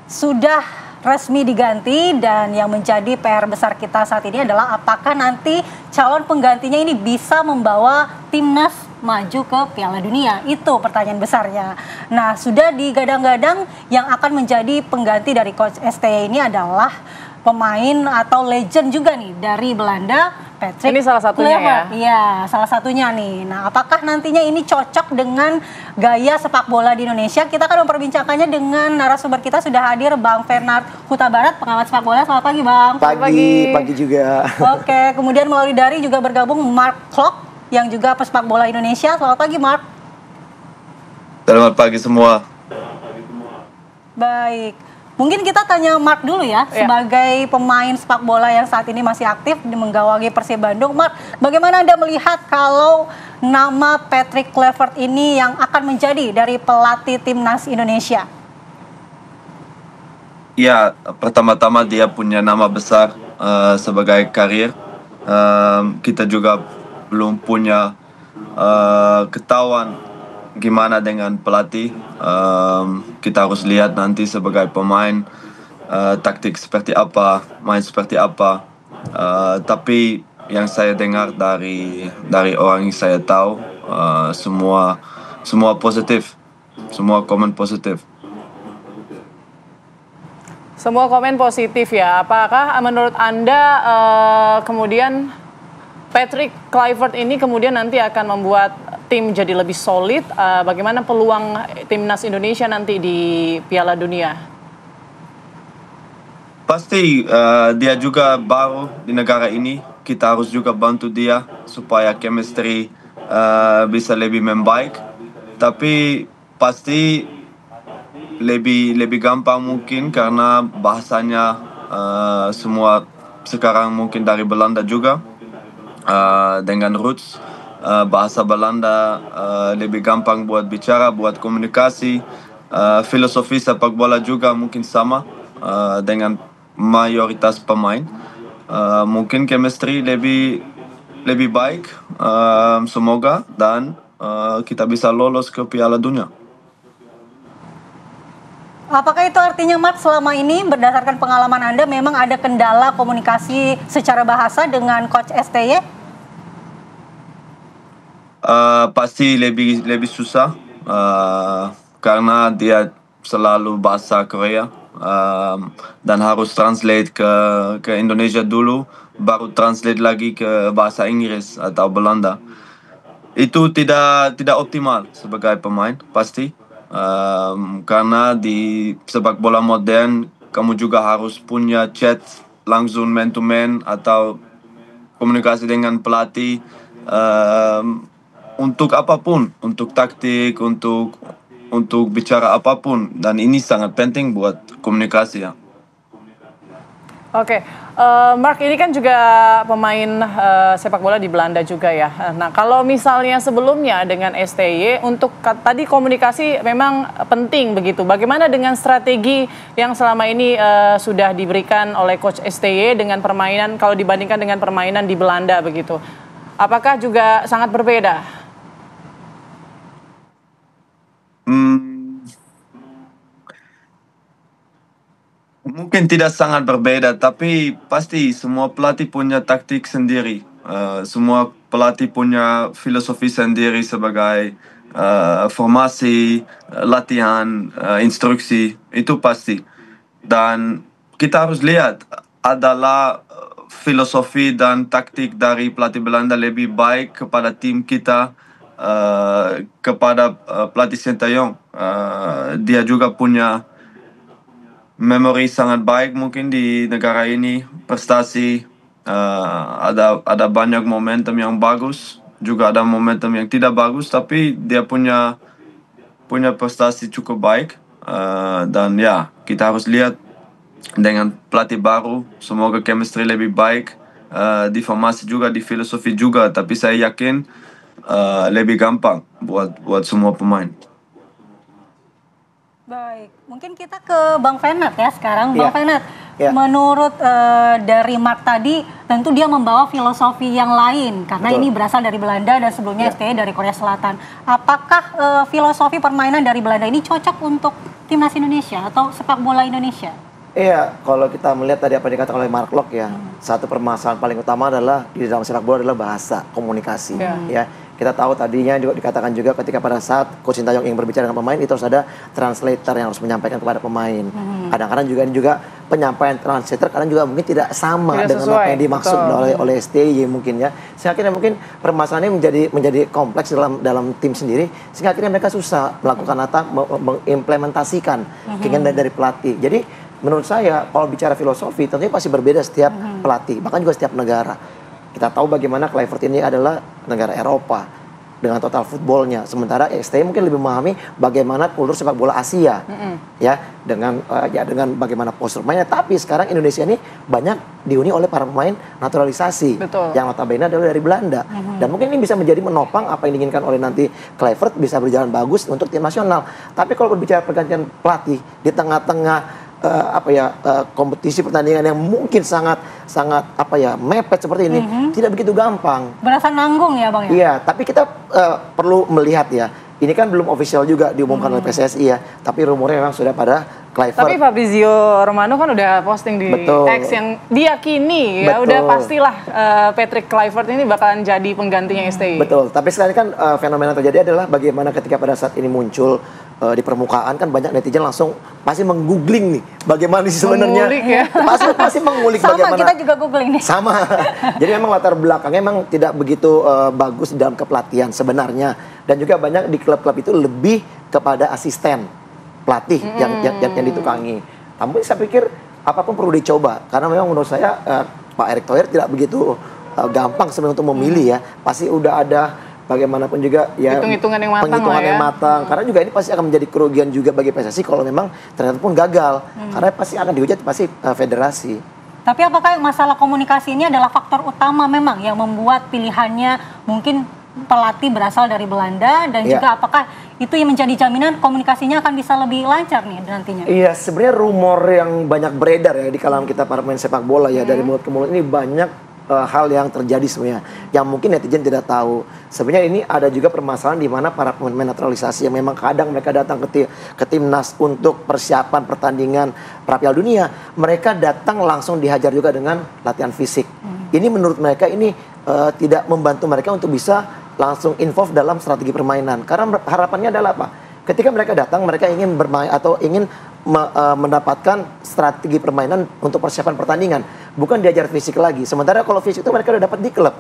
sudah resmi diganti dan yang menjadi PR besar kita saat ini adalah apakah nanti calon penggantinya ini bisa membawa timnas maju ke Piala Dunia. Itu pertanyaan besarnya. Nah, sudah digadang-gadang yang akan menjadi pengganti dari Coach STY ini adalah pemain atau legend juga nih dari Belanda, Patrick. Ini salah satunya Kluivert. Iya, salah satunya nih. Nah, apakah nantinya ini cocok dengan gaya sepak bola di Indonesia? Kita akan memperbincangkannya dengan narasumber kita sudah hadir Bang Fernand Huta Barat, pengamat sepak bola. Selamat pagi, Bang. Pagi juga. Oke, kemudian melalui daring juga bergabung Mark Klok yang juga pesepak bola Indonesia. Selamat pagi, Mark. Selamat pagi semua. Baik. Mungkin kita tanya Mark dulu ya, sebagai pemain sepak bola yang saat ini masih aktif di menggawangi Persib Bandung. Mark, bagaimana Anda melihat kalau nama Patrick Kluivert ini yang akan menjadi dari pelatih timnas Indonesia? Ya, pertama-tama dia punya nama besar sebagai karir. Kita juga belum punya ketahuan gimana dengan pelatih. Kita harus lihat nanti sebagai pemain taktik seperti apa, main seperti apa. Tapi yang saya dengar dari orang yang saya tahu, semua positif, semua komen positif. Semua komen positif ya. Apakah menurut Anda kemudian Patrick Kluivert ini kemudian nanti akan membuat tim jadi lebih solid? Bagaimana peluang timnas Indonesia nanti di Piala Dunia? Pasti dia juga baru di negara ini. Kita harus juga bantu dia supaya chemistry bisa lebih membaik. Tapi pasti lebih gampang mungkin karena bahasanya semua sekarang mungkin dari Belanda juga. Dengan roots bahasa Belanda lebih gampang buat bicara, buat komunikasi. Filosofi sepak bola juga mungkin sama dengan mayoritas pemain. Mungkin chemistry lebih baik, semoga, dan kita bisa lolos ke Piala Dunia. Apakah itu artinya, Mark, selama ini berdasarkan pengalaman Anda memang ada kendala komunikasi secara bahasa dengan Coach STY? Pasti lebih susah karena dia selalu bahasa Korea dan harus translate ke Indonesia dulu, baru translate lagi ke bahasa Inggris atau Belanda. Itu tidak optimal sebagai pemain pasti. Karena di sepak bola modern kamu juga harus punya chat langsung man to man atau komunikasi dengan pelatih untuk apapun, untuk taktik, untuk bicara apapun, dan ini sangat penting buat komunikasi ya. Oke, Mark ini kan juga pemain sepak bola di Belanda juga ya. Nah, kalau misalnya sebelumnya dengan STY, untuk tadi komunikasi memang penting begitu. Bagaimana dengan strategi yang selama ini sudah diberikan oleh Coach STY dengan permainan, kalau dibandingkan dengan permainan di Belanda begitu? Apakah juga sangat berbeda? Mungkin tidak sangat berbeda, tapi pasti semua pelatih punya taktik sendiri. Semua pelatih punya filosofi sendiri sebagai formasi, latihan, instruksi, itu pasti. Dan kita harus lihat adalah filosofi dan taktik dari pelatih Belanda lebih baik kepada tim kita, kepada pelatih Sintayong. Dia juga punya memori sangat baik mungkin di negara ini, prestasi, ada banyak momentum yang bagus, juga ada momentum yang tidak bagus, tapi dia punya prestasi cukup baik, dan ya kita harus lihat dengan pelatih baru, semoga chemistry lebih baik, di formasi juga, di filosofi juga, tapi saya yakin lebih gampang buat semua pemain. Baik, mungkin kita ke Bang Fernand ya sekarang. Bang Fernand, Ya. menurut dari Mark tadi, tentu dia membawa filosofi yang lain karena Betul. ini berasal dari Belanda dan sebelumnya Ya. STY dari Korea Selatan. Apakah filosofi permainan dari Belanda ini cocok untuk timnas Indonesia atau sepak bola Indonesia? Iya, kalau kita melihat tadi apa dikatakan oleh Mark Locke ya, satu permasalahan paling utama adalah di dalam sepak bola adalah bahasa, komunikasi. Ya, kita tahu tadinya juga dikatakan juga ketika pada saat Coach Sintayong ingin berbicara dengan pemain itu harus ada translator yang harus menyampaikan kepada pemain. Kadang-kadang juga ini juga penyampaian translator kadang juga mungkin tidak sama Tidak dengan sesuai, apa yang dimaksud oleh STY mungkin ya. Sehingga akhirnya mungkin permasalahan ini menjadi kompleks dalam tim sendiri sehingga akhirnya mereka susah melakukan atau mengimplementasikan keinginan dari pelatih. Jadi menurut saya kalau bicara filosofi tentunya pasti berbeda setiap pelatih, bahkan juga setiap negara. Kita tahu bagaimana Kluivert ini adalah negara Eropa dengan total footballnya, sementara STY mungkin lebih memahami bagaimana kultur sepak bola Asia, ya dengan bagaimana postur mainnya. Tapi sekarang Indonesia ini banyak dihuni oleh para pemain naturalisasi, yang notabene adalah dari Belanda, dan mungkin ini bisa menjadi menopang apa yang diinginkan oleh nanti Kluivert bisa berjalan bagus untuk tim nasional. Tapi kalau berbicara pergantian pelatih di tengah-tengah kompetisi pertandingan yang mungkin sangat mepet seperti ini tidak begitu gampang. Berasa nanggung ya Bang ya? Iya, tapi kita perlu melihat ya. Ini kan belum official juga diumumkan oleh PSSI ya, tapi rumornya memang sudah pada Kluivert. Tapi Fabrizio Romano kan udah posting di X yang diyakini ya udah pastilah Patrick Kluivert ini bakalan jadi penggantinya STY. Betul, tapi sekarang kan fenomena terjadi adalah bagaimana ketika pada saat ini muncul di permukaan kan banyak netizen langsung pasti menggoogling nih bagaimana sih sebenarnya. Pasti mengulik sama, bagaimana. Kita juga googling nih. Sama. Jadi memang latar belakangnya memang tidak begitu bagus dalam kepelatihan sebenarnya, dan juga banyak di klub-klub itu lebih kepada asisten pelatih yang ditukangi. Namun saya pikir apapun perlu dicoba karena memang menurut saya Pak Erick Thohir tidak begitu gampang sebenarnya untuk memilih ya. Pasti udah ada bagaimanapun juga ya hitung-hitungan yang matang, penghitungan yang matang. Karena juga ini pasti akan menjadi kerugian juga bagi PSSI kalau memang ternyata pun gagal. Karena pasti akan dihujat pasti federasi. Tapi apakah masalah komunikasi ini adalah faktor utama memang yang membuat pilihannya mungkin pelatih berasal dari Belanda dan juga apakah itu yang menjadi jaminan komunikasinya akan bisa lebih lancar nih nantinya? Iya, sebenarnya rumor yang banyak beredar ya di kalangan kita para pemain sepak bola ya dari mulut ke mulut ini banyak hal yang terjadi sebenarnya yang mungkin netizen tidak tahu. Sebenarnya ini ada juga permasalahan di mana para pemain naturalisasi yang memang kadang mereka datang ke timnas untuk persiapan pertandingan pra Piala Dunia, mereka datang langsung dihajar juga dengan latihan fisik. Ini menurut mereka ini tidak membantu mereka untuk bisa langsung involve dalam strategi permainan. Karena harapannya adalah apa? Ketika mereka datang, mereka ingin bermain atau ingin mendapatkan strategi permainan untuk persiapan pertandingan, bukan diajar fisik lagi. Sementara kalau fisik itu mereka udah dapat di klub.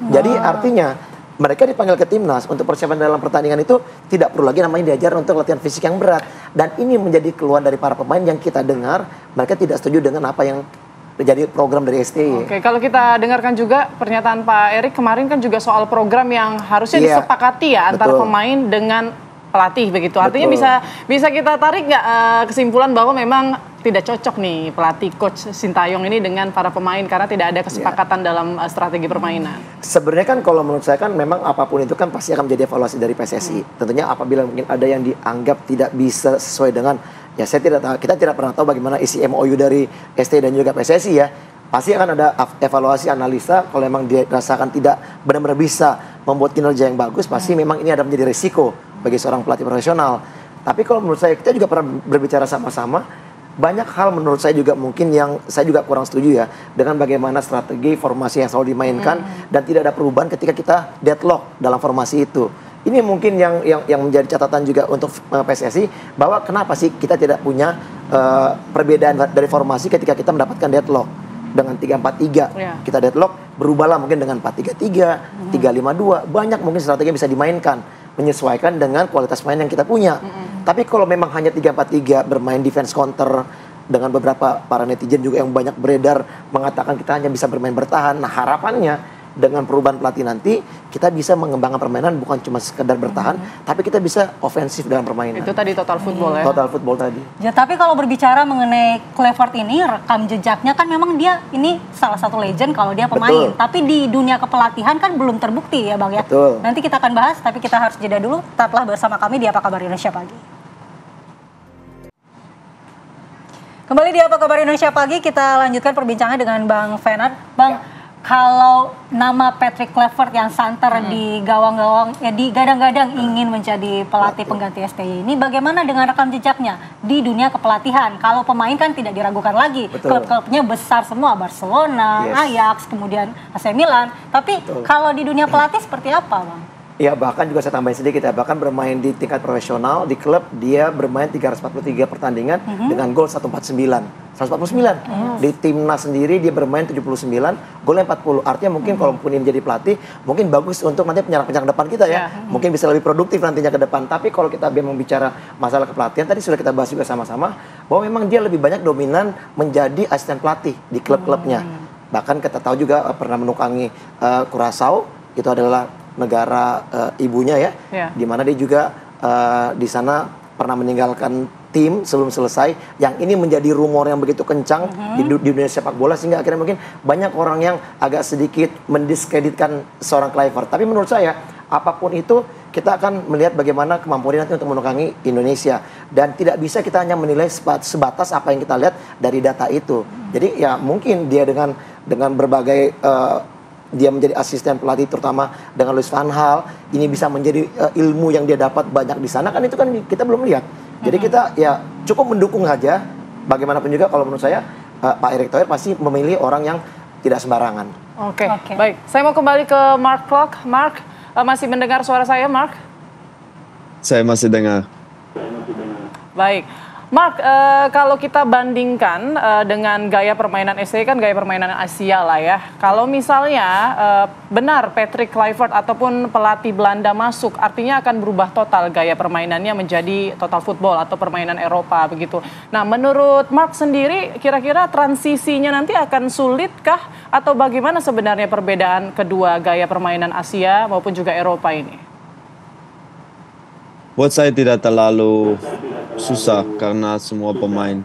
Jadi artinya mereka dipanggil ke timnas untuk persiapan dalam pertandingan itu tidak perlu lagi namanya diajar untuk latihan fisik yang berat. Dan ini menjadi keluhan dari para pemain yang kita dengar mereka tidak setuju dengan apa yang menjadi program dari STY. Oke, kalau kita dengarkan juga pernyataan Pak Erick kemarin kan juga soal program yang harusnya disepakati ya antara pemain dengan pelatih begitu. Artinya bisa kita tarik nggak kesimpulan bahwa memang tidak cocok nih pelatih Coach Sintayong ini dengan para pemain karena tidak ada kesepakatan dalam strategi permainan. Sebenarnya kan kalau menurut saya kan memang apapun itu kan pasti akan menjadi evaluasi dari PSSI. Tentunya apabila mungkin ada yang dianggap tidak bisa sesuai dengan kita tidak pernah tahu bagaimana isi MOU dari STY dan juga PSSI ya. Pasti akan ada evaluasi analisa kalau memang dirasakan tidak benar-benar bisa membuat kinerja yang bagus, pasti memang ini ada menjadi risiko bagi seorang pelatih profesional. Tapi kalau menurut saya kita juga pernah berbicara sama-sama, banyak hal menurut saya juga mungkin yang saya juga kurang setuju ya dengan bagaimana strategi formasi yang selalu dimainkan dan tidak ada perubahan ketika kita deadlock dalam formasi itu. Ini mungkin yang menjadi catatan juga untuk PSSI bahwa kenapa sih kita tidak punya perbedaan dari formasi ketika kita mendapatkan deadlock dengan 3-4-3 kita deadlock berubahlah mungkin dengan 4-3-3, 3-5-2, banyak mungkin strategi yang bisa dimainkan menyesuaikan dengan kualitas main yang kita punya. Tapi kalau memang hanya 3-4-3 bermain defense counter dengan beberapa para netizen juga yang banyak beredar mengatakan kita hanya bisa bermain bertahan. Nah, harapannya dengan perubahan pelatih nanti kita bisa mengembangkan permainan bukan cuma sekedar bertahan, tapi kita bisa ofensif dalam permainan. Itu tadi total football ya. Total football tadi. Ya, tapi kalau berbicara mengenai Kluivert ini rekam jejaknya kan memang dia ini salah satu legend kalau dia pemain. Betul. Tapi di dunia kepelatihan kan belum terbukti ya Bang ya. Betul. Nanti kita akan bahas, tapi kita harus jeda dulu. Tetaplah bersama kami di Apa Kabar Indonesia Pagi. Kembali di Apa Kabar Indonesia Pagi, kita lanjutkan perbincangan dengan Bang Fenad. Bang, kalau nama Patrick Kluivert yang santer di gawang-gawang, ya digadang-gadang ingin menjadi pelatih pengganti STY ini, bagaimana dengan rekam jejaknya di dunia kepelatihan? Kalau pemain kan tidak diragukan lagi, klub-klubnya besar semua, Barcelona, Ajax, kemudian AC Milan. Tapi kalau di dunia pelatih seperti apa, Bang? Ya, bahkan juga saya tambahin sedikit ya, bahkan bermain di tingkat profesional di klub, dia bermain 343 pertandingan dengan gol 149. Di timnas sendiri dia bermain 79, golnya 40. Artinya mungkin kalaupun ini jadi pelatih, mungkin bagus untuk nanti penyerang-penyerang depan kita ya. Mungkin bisa lebih produktif nantinya ke depan. Tapi kalau kita memang bicara masalah kepelatihan, tadi sudah kita bahas juga sama-sama bahwa memang dia lebih banyak dominan menjadi asisten pelatih di klub-klubnya. Bahkan kita tahu juga pernah menukangi Curaçao, itu adalah negara ibunya ya, di mana dia juga di sana pernah meninggalkan tim sebelum selesai. Yang ini menjadi rumor yang begitu kencang di dunia sepak bola, sehingga akhirnya mungkin banyak orang yang agak sedikit mendiskreditkan seorang Kluivert. Tapi menurut saya apapun itu, kita akan melihat bagaimana kemampuannya nanti untuk menukangi Indonesia, dan tidak bisa kita hanya menilai sebatas apa yang kita lihat dari data itu. Jadi ya mungkin dia dengan berbagai dia menjadi asisten pelatih, terutama dengan Louis van Gaal, ini bisa menjadi ilmu yang dia dapat banyak di sana, kan itu kan kita belum lihat. Jadi kita ya cukup mendukung saja. Bagaimanapun juga kalau menurut saya Pak Erick Thohir pasti memilih orang yang tidak sembarangan. Oke. Baik. Saya mau kembali ke Mark Klok. Mark, masih mendengar suara saya, Mark? Saya masih dengar. Baik. Mark, kalau kita bandingkan dengan gaya permainan STY, kan gaya permainan Asia lah ya. Kalau misalnya benar Patrick Kluivert ataupun pelatih Belanda masuk, artinya akan berubah total gaya permainannya menjadi total football atau permainan Eropa begitu. Nah, menurut Mark sendiri, kira-kira transisinya nanti akan sulitkah? Atau bagaimana sebenarnya perbedaan kedua gaya permainan Asia maupun juga Eropa ini? Buat saya tidak terlalu susah karena semua pemain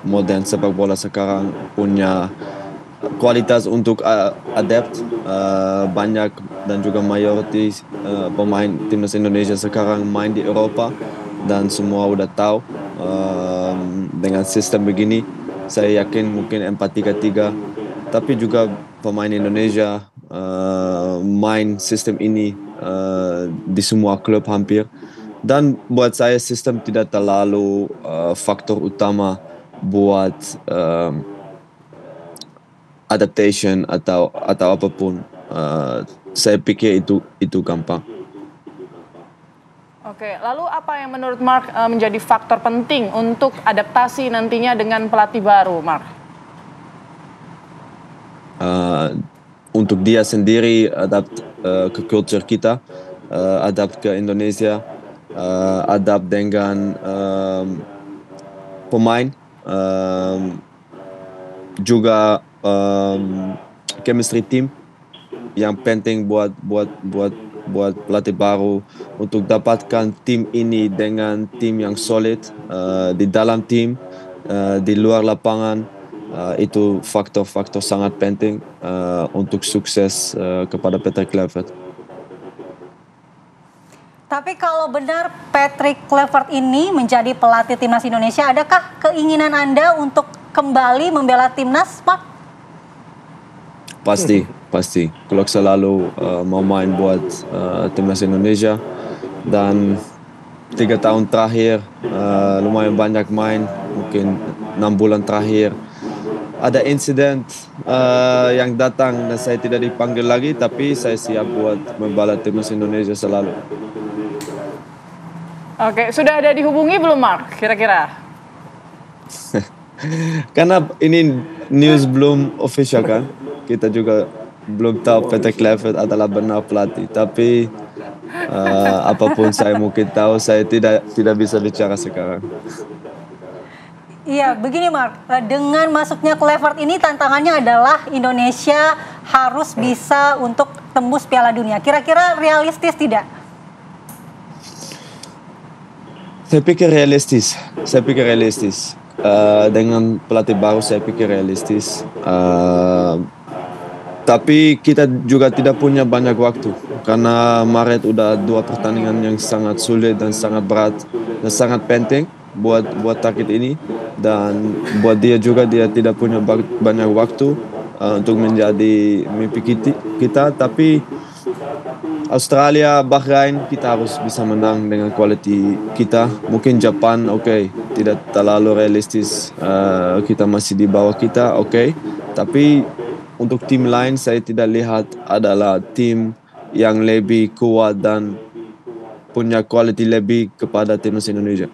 modern sepak bola sekarang punya kualitas untuk adapt. Banyak dan juga mayoritas pemain timnas Indonesia sekarang main di Eropa, dan semua udah tahu dengan sistem begini. Saya yakin mungkin 4-3-3, tapi juga pemain Indonesia main sistem ini di semua klub hampir. Dan buat saya sistem tidak terlalu faktor utama buat adaptation atau apapun. Saya pikir itu gampang. Oke, lalu apa yang menurut Mark menjadi faktor penting untuk adaptasi nantinya dengan pelatih baru, Mark? Untuk dia sendiri adapt ke culture kita, adapt ke Indonesia, adapt dengan pemain, juga chemistry team yang penting buat pelatih baru untuk dapatkan tim ini dengan tim yang solid di dalam tim, di luar lapangan. Itu faktor-faktor sangat penting untuk sukses kepada Patrick Kluivert. Tapi kalau benar Patrick Kluivert ini menjadi pelatih timnas Indonesia, adakah keinginan Anda untuk kembali membela timnas, Pak? Pasti. Klok selalu mau main buat timnas Indonesia, dan 3 tahun terakhir lumayan banyak main, mungkin 6 bulan terakhir. Ada insiden yang datang dan saya tidak dipanggil lagi, tapi saya siap buat membela timnas Indonesia selalu. Oke, sudah ada dihubungi belum, Mark, kira-kira? Karena ini news belum official kan, kita juga belum tahu Patrick Kluivert adalah benar pelatih. Tapi apapun saya mungkin tahu, saya tidak bisa bicara sekarang. Iya, begini Mark, dengan masuknya Kluivert ini tantangannya adalah Indonesia harus bisa untuk tembus Piala Dunia. Kira-kira realistis tidak? Saya pikir realistis. Dengan pelatih baru saya pikir realistis. Tapi kita juga tidak punya banyak waktu, karena Maret udah 2 pertandingan yang sangat sulit dan sangat berat dan sangat penting. buat target ini, dan buat dia juga dia tidak punya banyak waktu untuk menjadi mimpi kita. Tapi Australia, Bahrain kita harus bisa menang dengan quality kita. Mungkin Japan tidak terlalu realistis, kita masih di bawah kita, tapi untuk tim lain saya tidak lihat adalah tim yang lebih kuat dan punya quality lebih kepada timnas Indonesia.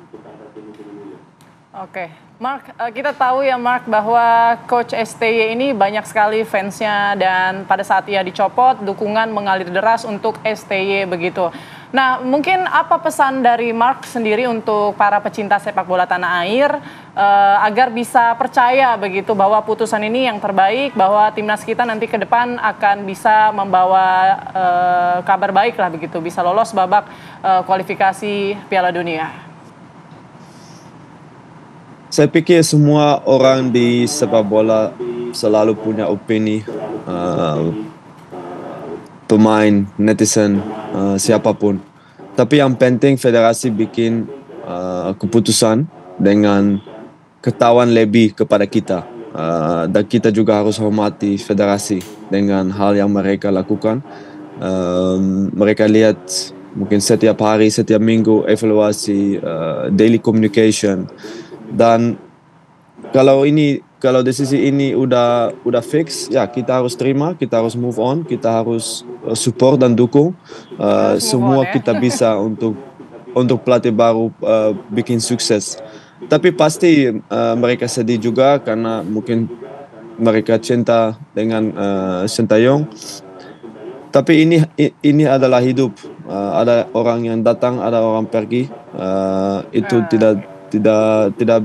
Oke, Mark, kita tahu ya Mark bahwa Coach STY ini banyak sekali fansnya, dan pada saat ia dicopot dukungan mengalir deras untuk STY begitu. Nah, mungkin apa pesan dari Mark sendiri untuk para pecinta sepak bola tanah air agar bisa percaya begitu bahwa putusan ini yang terbaik, bahwa timnas kita nanti ke depan akan bisa membawa kabar baik lah begitu, bisa lolos babak kualifikasi Piala Dunia? Saya pikir semua orang di sepak bola selalu punya opini, pemain, netizen, siapapun. Tapi yang penting federasi bikin keputusan dengan ketahuan lebih kepada kita. Dan kita juga harus hormati federasi dengan hal yang mereka lakukan. Mereka lihat mungkin setiap hari, setiap minggu evaluasi, daily communication. Dan kalau desisi ini udah fix, ya kita harus terima, kita harus move on, kita harus support dan dukung semua kita bisa untuk pelatih baru bikin sukses. Tapi pasti mereka sedih juga karena mungkin mereka cinta dengan Sintayong. Tapi ini adalah hidup, ada orang yang datang, ada orang pergi, itu tidak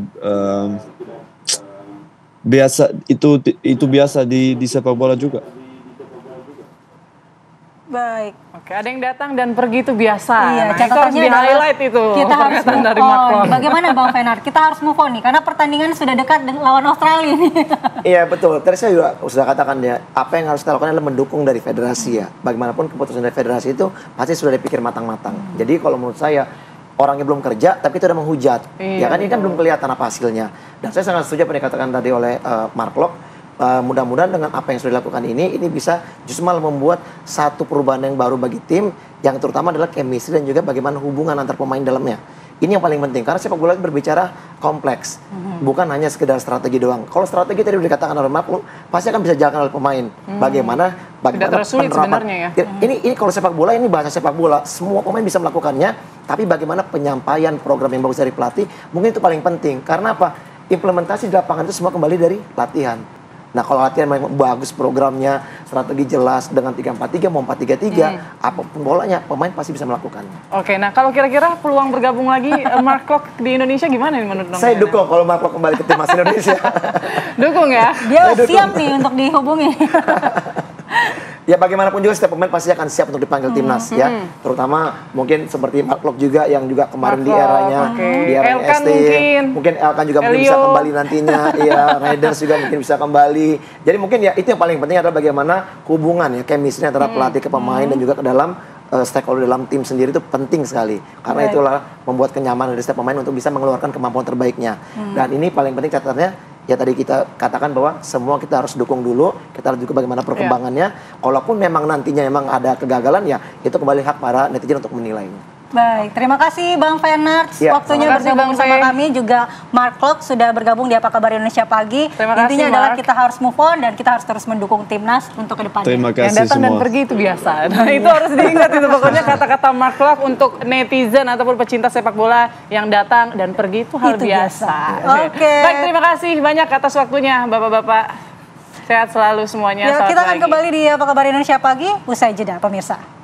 biasa, itu biasa di sepak bola juga. Baik. Oke, ada yang datang dan pergi itu biasa. Iya, nah, catatannya itu harus di-highlight itu. Kita harus move dari on. Bagaimana Bang Fenar? Kita harus move on nih, karena pertandingan sudah dekat dengan lawan Australia nih. Iya betul, tadi saya juga sudah katakan ya, apa yang harus kita lakukan adalah mendukung dari federasi ya. Bagaimanapun keputusan dari federasi itu pasti sudah dipikir matang-matang. Jadi kalau menurut saya, orangnya belum kerja tapi itu udah menghujat. Ya kan, ini kan belum kelihatan apa hasilnya. Dan saya sangat setuju apa yang dikatakan tadi oleh Mark Locke. Mudah-mudahan dengan apa yang sudah dilakukan ini bisa justru malah membuat satu perubahan yang baru bagi tim, yang terutama adalah chemistry dan juga bagaimana hubungan antar pemain dalamnya. Ini yang paling penting, karena sepak bola berbicara kompleks, bukan hanya sekedar strategi doang. Kalau strategi tadi sudah dikatakan oleh Mark Locke, pasti akan bisa dijalankan oleh pemain. Bagaimana penerapan. Ya. Ini kalau sepak bola, ini bahasa sepak bola, semua pemain bisa melakukannya, tapi bagaimana penyampaian program yang bagus dari pelatih, mungkin itu paling penting. Karena apa? Implementasi di lapangan itu semua kembali dari latihan. Nah, kalau latihan memang bagus programnya, strategi jelas dengan 3-4-3 mau 4-3-3, apapun bolanya, pemain pasti bisa melakukannya. Oke, nah kalau kira-kira peluang bergabung lagi Mark Locke di Indonesia gimana nih menurut Saya dukung kalau Mark Locke kembali ke timnas Indonesia. Dukung ya? Dia siap nih untuk dihubungi. Ya bagaimanapun juga setiap pemain pasti akan siap untuk dipanggil timnas ya. Terutama mungkin seperti Mark Locke juga yang juga kemarin di eranya di era STY. Mungkin Elkan juga mungkin bisa kembali nantinya. Ya, Raiders juga mungkin bisa kembali. Jadi mungkin ya itu yang paling penting adalah bagaimana hubungan ya, chemistry antara pelatih ke pemain dan juga ke dalam stakeholder dalam tim sendiri itu penting sekali. Karena itulah membuat kenyamanan dari setiap pemain untuk bisa mengeluarkan kemampuan terbaiknya. Dan ini paling penting catatannya, ya tadi kita katakan bahwa semua kita harus dukung dulu, kita harus juga bagaimana perkembangannya. Kalaupun memang nantinya memang ada kegagalan, ya itu kembali hak para netizen untuk menilainya. Baik, terima kasih Bang Fenar waktunya bergabung bersama kami, juga Mark Locke sudah bergabung di Apa Kabar Indonesia Pagi. Intinya adalah kita harus move on dan kita harus terus mendukung timnas untuk ke depannya. Terima kasih. Yang datang dan pergi itu biasa. Nah, itu harus diingat itu pokoknya kata-kata Mark Locke untuk netizen ataupun pecinta sepak bola yang datang dan pergi itu hal biasa. Oke. Baik, terima kasih banyak atas waktunya Bapak-bapak. Sehat selalu semuanya. Ya, kita akan kembali di Apa Kabar Indonesia Pagi usai jeda pemirsa.